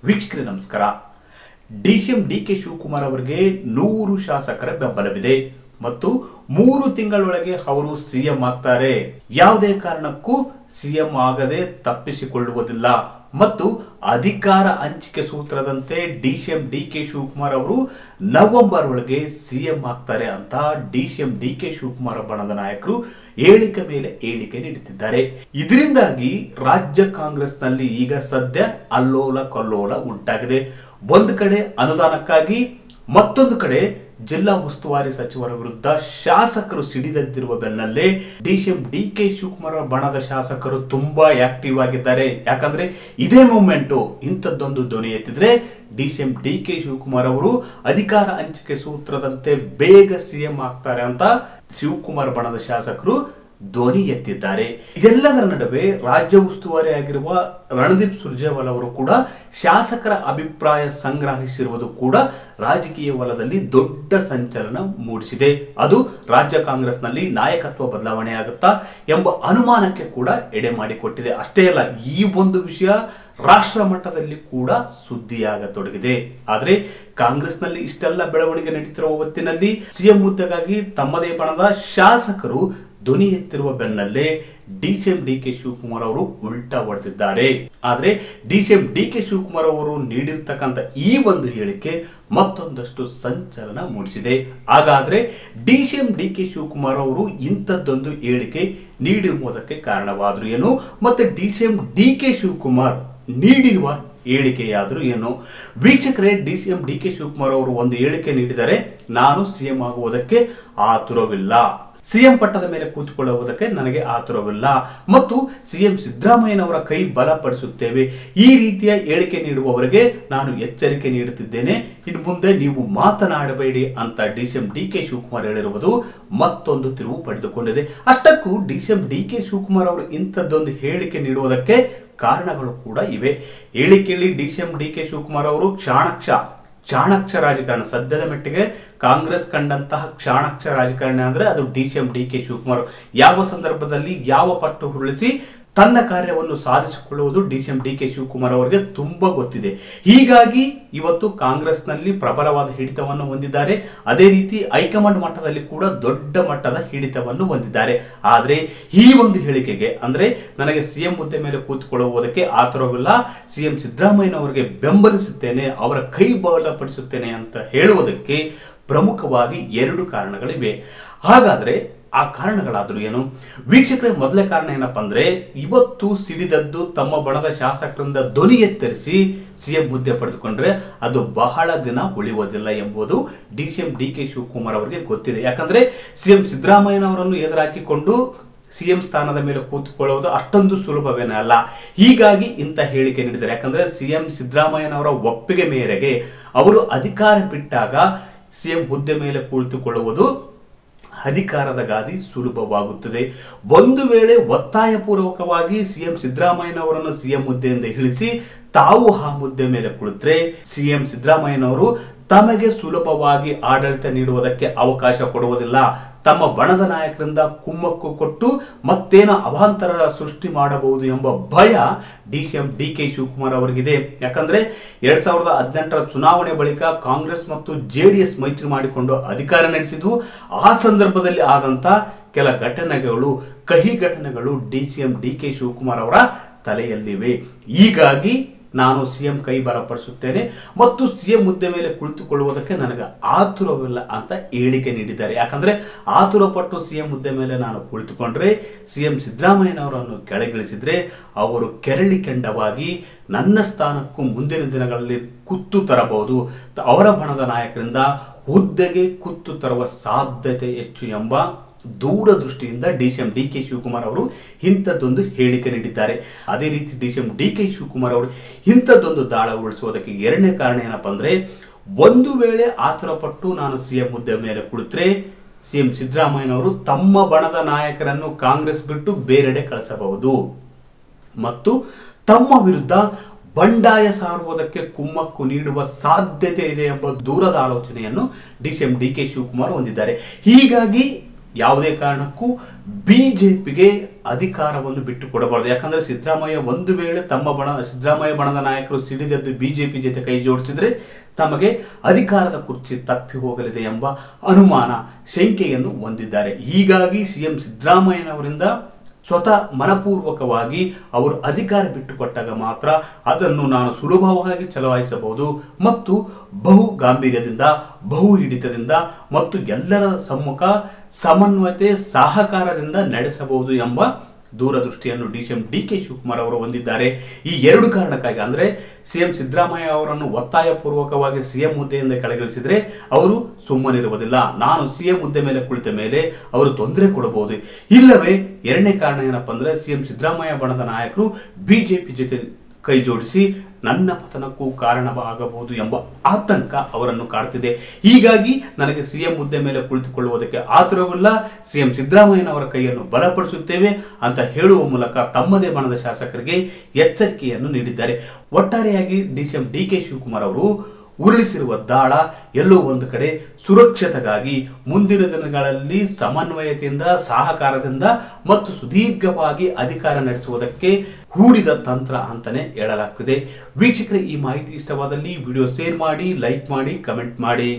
ವೀಕ್ಷಕರೇ ನಮಸ್ಕಾರ. DCM DK Shivakumar ಅವರಿಗೆ 100 ಶಾಸಕರ ಬೆಂಬಲವಿದೆ ಮತ್ತು 3 ತಿಂಗಳೊಳಗೆ ಅವರು ಸಿಎಂ ಆಗ್ತಾರೆ. ಯಾವುದೇ ಕಾರಣಕ್ಕೂ ಸಿಎಂ ಆಗದೆ ತಪ್ಪಿಸಿಕೊಳ್ಳುವುದಿಲ್ಲ ಮತ್ತು ಅಧಿಕಾರ ಹಂಚಿಕೆ ಸೂತ್ರದಂತೆ ಡಿಸಿಎಂ ಡಿಕೆ ಶಿವಕುಮಾರ್ ಅವರು ನವೆಂಬರ್ ಒಳಗೆ ಸಿಎಂ ಆಗ್ತಾರೆ ಅಂತ ಡಿಸಿಎಂ ಡಿಕೆ ಶಿವಕುಮಾರ್ ಬಣದ ನಾಯಕರು ಹೇಳಿಕೆ ಮೇಲೆ ಹೇಳಿಕೆ ನೀಡುತ್ತಿದ್ದಾರೆ. ಇದರಿಂದಾಗಿ ರಾಜ್ಯ ಕಾಂಗ್ರೆಸ್ನಲ್ಲಿ ಈಗ ಸದ್ಯ ಅಲ್ಲೋಲ ಕಲ್ಲೋಲ ಉಂಟಾಗಿದೆ. ಒಂದು ಕಡೆ ಅನುದಾನಕ್ಕಾಗಿ, ಮತ್ತೊಂದು ಕಡೆ ಜಿಲ್ಲಾ ಉಸ್ತುವಾರಿ ಸಚಿವರ ವಿರುದ್ಧ ಶಾಸಕರು ಸಿಡಿದೆದ್ದಿರುವ ಬೆನ್ನಲ್ಲೇ ಡಿಸಿಎಂ ಡಿಕೆ ಶಿವಕುಮಾರ್ ಬಣದ ಶಾಸಕರು ತುಂಬಾ ಆಕ್ಟಿವ್ ಆಗಿದ್ದಾರೆ. ಯಾಕಂದ್ರೆ ಇದೇ ಮೂಮೆಂಟು ಇಂಥದ್ದೊಂದು ಧ್ವನಿ ಎತ್ತಿದ್ರೆ ಡಿಸಿಎಂ ಡಿಕೆ ಶಿವಕುಮಾರ್ ಅವರು ಅಧಿಕಾರ ಹಂಚಿಕೆ ಸೂತ್ರದಂತೆ ಬೇಗ ಸಿಎಂ ಆಗ್ತಾರೆ ಅಂತ ಶಿವಕುಮಾರ್ ಬಣದ ಶಾಸಕರು ಧ್ವನಿ ಎತ್ತಿದ್ದಾರೆ. ಇದೆಲ್ಲದರ ನಡುವೆ ರಾಜ್ಯ ಉಸ್ತುವಾರಿ ಆಗಿರುವ ರಣದೀಪ್ ಸುರ್ಜೇವಾಲಾ ಅವರು ಕೂಡ ಶಾಸಕರ ಅಭಿಪ್ರಾಯ ಸಂಗ್ರಹಿಸಿರುವುದು ಕೂಡ ರಾಜಕೀಯ ವಲಯದಲ್ಲಿ ದೊಡ್ಡ ಸಂಚಲನ ಮೂಡಿಸಿದೆ. ಅದು ರಾಜ್ಯ ಕಾಂಗ್ರೆಸ್ನಲ್ಲಿ ನಾಯಕತ್ವ ಬದಲಾವಣೆ ಆಗುತ್ತಾ ಎಂಬ ಅನುಮಾನಕ್ಕೆ ಕೂಡ ಎಡೆ ಮಾಡಿಕೊಟ್ಟಿದೆ. ಅಷ್ಟೇ ಅಲ್ಲ, ಈ ಒಂದು ವಿಷಯ ರಾಷ್ಟ್ರ ಮಟ್ಟದಲ್ಲಿ ಕೂಡ ಸುದ್ದಿಯಾಗತೊಡಗಿದೆ. ಆದರೆ ಕಾಂಗ್ರೆಸ್ನಲ್ಲಿ ಇಷ್ಟೆಲ್ಲ ಬೆಳವಣಿಗೆ ನಡೀತಿರುವ ಹೊತ್ತಿನಲ್ಲಿ ಸಿಎಂ ಹುದ್ದೆಗಾಗಿ ತಮ್ಮದೇ ಬಣದ ಶಾಸಕರು ಧ್ವನಿ ಎತ್ತಿರುವ ಬೆನ್ನಲ್ಲೇ ಡಿಸಿಎಂ ಡಿಕೆ ಶಿವಕುಮಾರ್ ಅವರು ಉಲ್ಟಾ ಹೊಡೆದಿದ್ದಾರೆ. ಆದರೆ ಡಿಸಿಎಂ ಡಿಕೆ ಶಿವಕುಮಾರ್ ಅವರು ನೀಡಿರ್ತಕ್ಕಂಥ ಈ ಒಂದು ಹೇಳಿಕೆ ಮತ್ತೊಂದಷ್ಟು ಸಂಚಲನ ಮೂಡಿಸಿದೆ. ಹಾಗಾದ್ರೆ ಡಿಸಿಎಂ ಡಿಕೆ ಶಿವಕುಮಾರ್ ಅವರು ಇಂಥದ್ದೊಂದು ಹೇಳಿಕೆ ನೀಡಿರುವುದಕ್ಕೆ ಕಾರಣವಾದ್ರು ಏನು, ಮತ್ತೆ ಡಿಸಿಎಂ ಡಿಕೆ ಶಿವಕುಮಾರ್ ನೀಡಿರುವ ಹೇಳಿಕೆಯಾದರೂ ಏನು? ವೀಕ್ಷಕರೇ, ಡಿಸಿಎಂ ಡಿಕೆ ಶಿವಕುಮಾರ್ ಅವರು ಒಂದು ಹೇಳಿಕೆ ನೀಡಿದರೆ, ನಾನು ಸಿಎಂ ಆಗುವುದಕ್ಕೆ ಆತುರವಿಲ್ಲ, ಸಿಎಂ ಪಟ್ಟದ ಮೇಲೆ ಕೂತ್ಕೊಳ್ಳುವುದಕ್ಕೆ ನನಗೆ ಆತುರವಿಲ್ಲ ಮತ್ತು ಸಿಎಂ ಸಿದ್ದರಾಮಯ್ಯನವರ ಕೈ ಬಲಪಡಿಸುತ್ತೇವೆ. ಈ ರೀತಿಯ ಹೇಳಿಕೆ ನೀಡುವವರಿಗೆ ನಾನು ಎಚ್ಚರಿಕೆ ನೀಡುತ್ತಿದ್ದೇನೆ, ಇನ್ನು ಮುಂದೆ ನೀವು ಮಾತನಾಡಬೇಡಿ ಅಂತ ಡಿಸಿಎಂ ಡಿಕೆ ಶಿವಕುಮಾರ್ ಹೇಳಿರುವುದು ಮತ್ತೊಂದು ತಿರುವು ಪಡೆದುಕೊಂಡಿದೆ. ಅಷ್ಟಕ್ಕೂ ಡಿಸಿಎಂ ಡಿಕೆ ಶಿವಕುಮಾರ್ ಅವರು ಇಂಥದ್ದೊಂದು ಹೇಳಿಕೆ ನೀಡುವುದಕ್ಕೆ ಕಾರಣಗಳು ಕೂಡ ಇವೆ. ಹೇಳಿಕೆಯಲ್ಲಿ ಡಿಸಿಎಂ ಡಿಕೆ ಶಿವಕುಮಾರ್ ಅವರು ಚಾಣಕ್ಯ ರಾಜಕಾರಣ, ಸದ್ಯದ ಮಟ್ಟಿಗೆ ಕಾಂಗ್ರೆಸ್ ಕಂಡಂತಹ ಚಾಣಕ್ಯ ರಾಜಕಾರಣ ಅಂದ್ರೆ ಅದು ಡಿಸಿಎಂ ಡಿಕೆ ಶಿವಕುಮಾರ್. ಯಾವ ಸಂದರ್ಭದಲ್ಲಿ ಯಾವ ಪಟ್ಟು ಉರುಳಿಸಿ ತನ್ನ ಕಾರ್ಯವನ್ನು ಸಾಧಿಸಿಕೊಳ್ಳುವುದು ಡಿಸಿಎಂ ಡಿಕೆ ಶಿವಕುಮಾರ್ ಅವರಿಗೆ ತುಂಬಾ ಗೊತ್ತಿದೆ. ಹೀಗಾಗಿ ಇವತ್ತು ಕಾಂಗ್ರೆಸ್ನಲ್ಲಿ ಪ್ರಬಲವಾದ ಹಿಡಿತವನ್ನು ಹೊಂದಿದ್ದಾರೆ. ಅದೇ ರೀತಿ ಹೈಕಮಾಂಡ್ ಮಟ್ಟದಲ್ಲಿ ಕೂಡ ದೊಡ್ಡ ಮಟ್ಟದ ಹಿಡಿತವನ್ನು ಹೊಂದಿದ್ದಾರೆ. ಆದರೆ ಈ ಒಂದು ಹೇಳಿಕೆಗೆ ಅಂದ್ರೆ ನನಗೆ ಸಿಎಂ ಹುದ್ದೆ ಮೇಲೆ ಕೂತ್ಕೊಳ್ಳುವುದಕ್ಕೆ ಆತುರವಿಲ್ಲ, ಸಿಎಂ ಸಿದ್ದರಾಮಯ್ಯನವರಿಗೆ ಬೆಂಬಲಿಸುತ್ತೇನೆ, ಅವರ ಕೈ ಬಲಪಡಿಸುತ್ತೇನೆ ಅಂತ ಹೇಳುವುದಕ್ಕೆ ಪ್ರಮುಖವಾಗಿ 2 ಕಾರಣಗಳಿವೆ. ಹಾಗಾದ್ರೆ ಆ ಕಾರಣಗಳಾದ್ರೂ ಏನು? ವೀಕ್ಷಕರೇ, ಮೊದಲೇ ಕಾರಣ ಏನಪ್ಪಾ ಅಂದ್ರೆ, ಇವತ್ತು ಸಿಡಿದದ್ದು ತಮ್ಮ ಬಣದ ಶಾಸಕರಿಂದ ಧ್ವನಿ ಎತ್ತರಿಸಿ ಸಿಎಂ ಹುದ್ದೆ ಪಡೆದುಕೊಂಡ್ರೆ ಅದು ಬಹಳ ದಿನ ಉಳಿಯುವುದಿಲ್ಲ ಎಂಬುದು ಡಿಸಿಎಂ ಡಿಕೆ ಶಿವಕುಮಾರ್ ಅವರಿಗೆ ಗೊತ್ತಿದೆ. ಯಾಕಂದ್ರೆ ಸಿಎಂ ಸಿದ್ದರಾಮಯ್ಯನವರನ್ನು ಎದುರಾಕಿಕೊಂಡು ಸಿಎಂ ಸ್ಥಾನದ ಮೇಲೆ ಕೂತ್ಕೊಳ್ಳುವುದು ಅಷ್ಟೊಂದು ಸುಲಭವೇನೇ ಅಲ್ಲ. ಹೀಗಾಗಿ ಇಂಥ ಹೇಳಿಕೆ ನೀಡಿದ್ದಾರೆ. ಯಾಕಂದ್ರೆ ಸಿಎಂ ಸಿದ್ದರಾಮಯ್ಯನವರ ಒಪ್ಪಿಗೆ ಮೇರೆಗೆ ಅವರು ಅಧಿಕಾರ ಬಿಟ್ಟಾಗ ಸಿಎಂ ಹುದ್ದೆ ಮೇಲೆ ಕುಳಿತುಕೊಳ್ಳುವುದು ಅಧಿಕಾರದ ಗಾದಿ ಸುಲಭವಾಗುತ್ತದೆ. ಒಂದು ವೇಳೆ ಒತ್ತಾಯಪೂರ್ವಕವಾಗಿ ಸಿಎಂ ಸಿದ್ದರಾಮಯ್ಯನವರನ್ನು ಸಿಎಂ ಹುದ್ದೆಯಿಂದ ಇಳಿಸಿ ತಾವು ಆ ಹುದ್ದೆ ಮೇಲೆ ಕುಳಿತರೆ ಸಿಎಂ ಸಿದ್ದರಾಮಯ್ಯನವರು ತಮಗೆ ಸುಲಭವಾಗಿ ಆಡಳಿತ ನೀಡುವುದಕ್ಕೆ ಅವಕಾಶ ಕೊಡುವುದಿಲ್ಲ. ತಮ್ಮ ಬಣದ ನಾಯಕರಿಂದ ಕುಮ್ಮಕ್ಕು ಕೊಟ್ಟು ಮತ್ತೇನೋ ಅವಾಂತರ ಸೃಷ್ಟಿ ಮಾಡಬಹುದು ಎಂಬ ಭಯ ಡಿಸಿಎಂ ಡಿಕೆ ಶಿವಕುಮಾರ್ ಅವರಿಗಿದೆ. ಯಾಕಂದ್ರೆ 2018ರ ಚುನಾವಣೆ ಬಳಿಕ ಕಾಂಗ್ರೆಸ್ ಮತ್ತು ಜೆಡಿಎಸ್ ಮೈತ್ರಿ ಮಾಡಿಕೊಂಡು ಅಧಿಕಾರ ನಡೆಸಿದ್ದು, ಆ ಸಂದರ್ಭದಲ್ಲಿ ಆದಂತ ಕೆಲ ಘಟನೆಗಳು, ಕಹಿ ಘಟನೆಗಳು ಡಿಸಿಎಂ ಡಿಕೆ ಶಿವಕುಮಾರ್ ಅವರ ತಲೆಯಲ್ಲಿವೆ. ಹೀಗಾಗಿ ನಾನು ಸಿಎಂ ಕೈ ಬಲಪಡಿಸುತ್ತೇನೆ ಮತ್ತು ಸಿಎಂ ಹುದ್ದೆ ಮೇಲೆ ಕುಳಿತುಕೊಳ್ಳುವುದಕ್ಕೆ ನನಗೆ ಆತುರವಿಲ್ಲ ಅಂತ ಹೇಳಿಕೆ ನೀಡಿದ್ದಾರೆ. ಯಾಕಂದ್ರೆ ಆತುರಪಟ್ಟು ಸಿಎಂ ಹುದ್ದೆ ಮೇಲೆ ನಾನು ಕುಳಿತುಕೊಂಡ್ರೆ ಸಿಎಂ ಸಿದ್ದರಾಮಯ್ಯನವರನ್ನು ಕೆಳಗಿಳಿಸಿದ್ರೆ ಅವರು ಕೆರಳಿ ಕೆಂಡವಾಗಿ ನನ್ನ ಸ್ಥಾನಕ್ಕೂ ಮುಂದಿನ ದಿನಗಳಲ್ಲಿ ಕುತ್ತು ತರಬಹುದು, ಅವರ ಬಣದ ನಾಯಕರಿಂದ ಹುದ್ದೆಗೆ ಕುತ್ತು ತರುವ ಸಾಧ್ಯತೆ ಹೆಚ್ಚು ಎಂಬ ದೂರದೃಷ್ಟಿಯಿಂದ ಡಿಸಿಎಂ ಡಿಕೆ ಶಿವಕುಮಾರ್ ಅವರು ಇಂಥದ್ದೊಂದು ಹೇಳಿಕೆ ನೀಡಿದ್ದಾರೆ. ಅದೇ ರೀತಿ ಡಿಸಿಎಂ ಡಿಕೆ ಶಿವಕುಮಾರ್ ಅವರು ಇಂಥದ್ದೊಂದು ದಾಳ ಉಳಿಸುವುದಕ್ಕೆ 2ನೇ ಕಾರಣ ಏನಪ್ಪಾ ಅಂದ್ರೆ, ಒಂದು ವೇಳೆ ಆತುರಪಟ್ಟು ನಾನು ಸಿಎಂ ಹುದ್ದೆ ಮೇಲೆ ಕುಳಿತರೆ ಸಿಎಂ ಸಿದ್ದರಾಮಯ್ಯನವರು ತಮ್ಮ ಬಣದ ನಾಯಕರನ್ನು ಕಾಂಗ್ರೆಸ್ ಬಿಟ್ಟು ಬೇರೆಡೆ ಕಳಿಸಬಹುದು ಮತ್ತು ತಮ್ಮ ವಿರುದ್ಧ ಬಂಡಾಯ ಸಾರುವುದಕ್ಕೆ ಕುಮ್ಮಕ್ಕು ನೀಡುವ ಸಾಧ್ಯತೆ ಇದೆ ಎಂಬ ದೂರದ ಆಲೋಚನೆಯನ್ನು ಡಿಸಿಎಂ ಡಿಕೆ ಶಿವಕುಮಾರ್ ಹೊಂದಿದ್ದಾರೆ. ಹೀಗಾಗಿ ಯಾವುದೇ ಕಾರಣಕ್ಕೂ ಬಿಜೆಪಿಗೆ ಅಧಿಕಾರವನ್ನು ಬಿಟ್ಟು ಕೊಡಬಾರದು. ಯಾಕಂದ್ರೆ ಸಿದ್ದರಾಮಯ್ಯ ಒಂದು ವೇಳೆ ಸಿದ್ದರಾಮಯ್ಯ ಬಣದ ನಾಯಕರು ಸಿಡಿದೆದ್ದು ಬಿಜೆಪಿ ಜೊತೆ ಕೈ ಜೋಡಿಸಿದ್ರೆ ತಮಗೆ ಅಧಿಕಾರದ ಕುರ್ಚಿ ತಪ್ಪಿ ಹೋಗಲಿದೆ ಎಂಬ ಅನುಮಾನ, ಶಂಕೆಯನ್ನು ಹೊಂದಿದ್ದಾರೆ. ಹೀಗಾಗಿ ಸಿಎಂ ಸಿದ್ದರಾಮಯ್ಯನವರಿಂದ ಸ್ವತಃ ಮನಪೂರ್ವಕವಾಗಿ ಅವರು ಅಧಿಕಾರ ಬಿಟ್ಟುಕೊಟ್ಟಾಗ ಮಾತ್ರ ಅದನ್ನು ನಾನು ಸುಲಭವಾಗಿ ಚಲಾಯಿಸಬಹುದು ಮತ್ತು ಬಹು ಗಾಂಭೀರ್ಯದಿಂದ, ಬಹು ಹಿಡಿತದಿಂದ ಮತ್ತು ಎಲ್ಲರ ಸಮ್ಮುಖ ಸಮನ್ವಯತೆ ಸಹಕಾರದಿಂದ ನಡೆಸಬಹುದು ಎಂಬ ದೂರದೃಷ್ಟಿಯನ್ನು ಡಿಸಿಎಂ ಡಿಕೆ ಶಿವಕುಮಾರ್ ಅವರು ಹೊಂದಿದ್ದಾರೆ. ಈ ಎರಡು ಕಾರಣಕ್ಕಾಗಿ ಅಂದರೆ ಸಿಎಂ ಸಿದ್ದರಾಮಯ್ಯ ಅವರನ್ನು ಒತ್ತಾಯಪೂರ್ವಕವಾಗಿ ಸಿಎಂ ಹುದ್ದೆಯಿಂದ ಕೆಳಗಿಳಿಸಿದರೆ ಅವರು ಸುಮ್ಮನಿರುವುದಿಲ್ಲ. ನಾನು ಸಿಎಂ ಹುದ್ದೆ ಮೇಲೆ ಕುಳಿತ ಮೇಲೆ ಅವರು ತೊಂದರೆ ಕೊಡಬಹುದು. ಇಲ್ಲವೇ ಎರಡನೇ ಕಾರಣ ಏನಪ್ಪಾ ಅಂದ್ರೆ ಸಿಎಂ ಸಿದ್ದರಾಮಯ್ಯ ಬಣದ ನಾಯಕರು ಬಿಜೆಪಿ ಜೊತೆ ಕೈ ಜೋಡಿಸಿ ನನ್ನ ಪತನಕ್ಕೂ ಕಾರಣವಾಗಬಹುದು ಎಂಬ ಆತಂಕ ಅವರನ್ನು ಕಾಡ್ತಿದೆ. ಹೀಗಾಗಿ ನನಗೆ ಸಿಎಂ ಹುದ್ದೆ ಮೇಲೆ ಕುಳಿತುಕೊಳ್ಳುವುದಕ್ಕೆ ಆತುರವಿಲ್ಲ, ಸಿಎಂ ಸಿದ್ದರಾಮಯ್ಯನವರ ಕೈಯನ್ನು ಬಲಪಡಿಸುತ್ತೇವೆ ಅಂತ ಹೇಳುವ ಮೂಲಕ ತಮ್ಮದೇ ಬಣದ ಶಾಸಕರಿಗೆ ಎಚ್ಚರಿಕೆಯನ್ನು ನೀಡಿದ್ದಾರೆ. ಒಟ್ಟಾರೆಯಾಗಿ ಡಿಸಿಎಂ ಡಿಕೆ ಶಿವಕುಮಾರ್ ಅವರು ಉರುಳಿಸಿರುವ ದಾಳ ಎಲ್ಲೋ ಒಂದು ಕಡೆ ಸುರಕ್ಷತೆಗಾಗಿ ಮುಂದಿನ ದಿನಗಳಲ್ಲಿ ಸಮನ್ವಯತೆಯಿಂದ, ಸಹಕಾರದಿಂದ ಮತ್ತು ಸುದೀರ್ಘವಾಗಿ ಅಧಿಕಾರ ನಡೆಸುವುದಕ್ಕೆ ಹೂಡಿದ ತಂತ್ರ ಅಂತಾನೆ ಹೇಳಲಾಗ್ತಿದೆ. ವೀಕ್ಷಕರೇ, ಈ ಮಾಹಿತಿ ಇಷ್ಟವಾದಲ್ಲಿ ವಿಡಿಯೋ ಶೇರ್ ಮಾಡಿ, ಲೈಕ್ ಮಾಡಿ, ಕಮೆಂಟ್ ಮಾಡಿ.